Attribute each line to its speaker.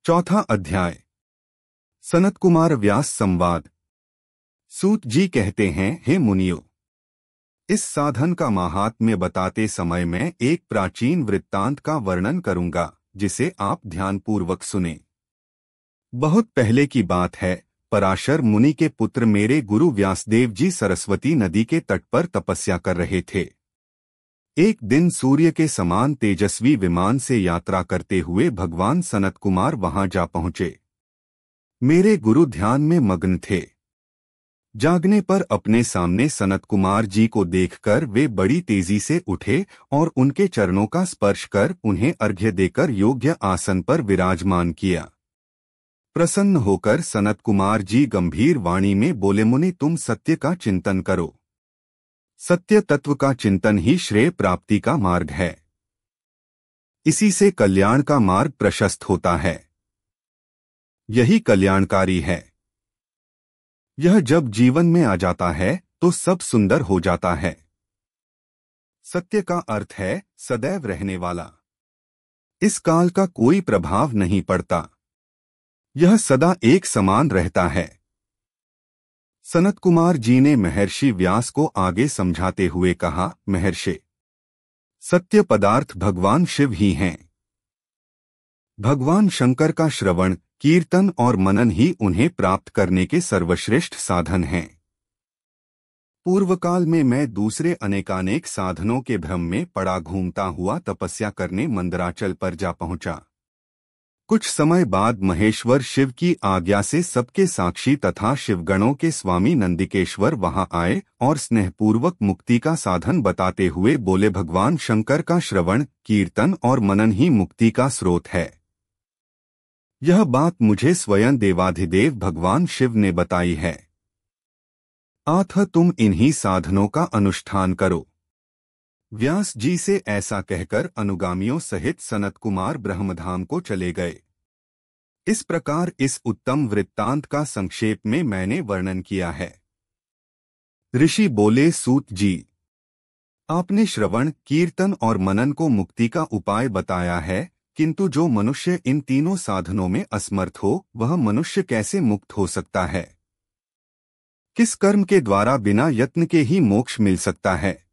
Speaker 1: चौथा अध्याय। सनत कुमार व्यास संवाद। सूत जी कहते हैं, हे मुनियो, इस साधन का माहात्म्य बताते समय मैं एक प्राचीन वृत्तांत का वर्णन करूंगा, जिसे आप ध्यानपूर्वक सुने। बहुत पहले की बात है। पराशर मुनि के पुत्र मेरे गुरु व्यासदेव जी सरस्वती नदी के तट पर तपस्या कर रहे थे। एक दिन सूर्य के समान तेजस्वी विमान से यात्रा करते हुए भगवान सनत कुमार वहां जा पहुंचे। मेरे गुरु ध्यान में मग्न थे। जागने पर अपने सामने सनत कुमार जी को देखकर वे बड़ी तेजी से उठे और उनके चरणों का स्पर्श कर उन्हें अर्घ्य देकर योग्य आसन पर विराजमान किया। प्रसन्न होकर सनत कुमार जी गंभीर वाणी में बोले, मुनि तुम सत्य का चिंतन करो। सत्य तत्व का चिंतन ही श्रेय प्राप्ति का मार्ग है। इसी से कल्याण का मार्ग प्रशस्त होता है। यही कल्याणकारी है। यह जब जीवन में आ जाता है तो सब सुंदर हो जाता है। सत्य का अर्थ है सदैव रहने वाला। इस काल का कोई प्रभाव नहीं पड़ता। यह सदा एक समान रहता है। सनत कुमार जी ने महर्षि व्यास को आगे समझाते हुए कहा, महर्षि, सत्य पदार्थ भगवान शिव ही हैं। भगवान शंकर का श्रवण, कीर्तन और मनन ही उन्हें प्राप्त करने के सर्वश्रेष्ठ साधन हैं। पूर्वकाल में मैं दूसरे अनेकानेक साधनों के भ्रम में पड़ा घूमता हुआ तपस्या करने मंदराचल पर जा पहुंचा। कुछ समय बाद महेश्वर शिव की आज्ञा से सबके साक्षी तथा शिवगणों के स्वामी नंदिकेश्वर वहां आए और स्नेहपूर्वक मुक्ति का साधन बताते हुए बोले, भगवान शंकर का श्रवण, कीर्तन और मनन ही मुक्ति का स्रोत है। यह बात मुझे स्वयं देवाधिदेव भगवान शिव ने बताई है। अतः तुम इन्हीं साधनों का अनुष्ठान करो। व्यास जी से ऐसा कहकर अनुगामियों सहित सनत कुमार ब्रह्मधाम को चले गए। इस प्रकार इस उत्तम वृत्तांत का संक्षेप में मैंने वर्णन किया है। ऋषि बोले, सूत जी, आपने श्रवण, कीर्तन और मनन को मुक्ति का उपाय बताया है, किंतु जो मनुष्य इन तीनों साधनों में असमर्थ हो, वह मनुष्य कैसे मुक्त हो सकता है? किस कर्म के द्वारा बिना यत्न के ही मोक्ष मिल सकता है?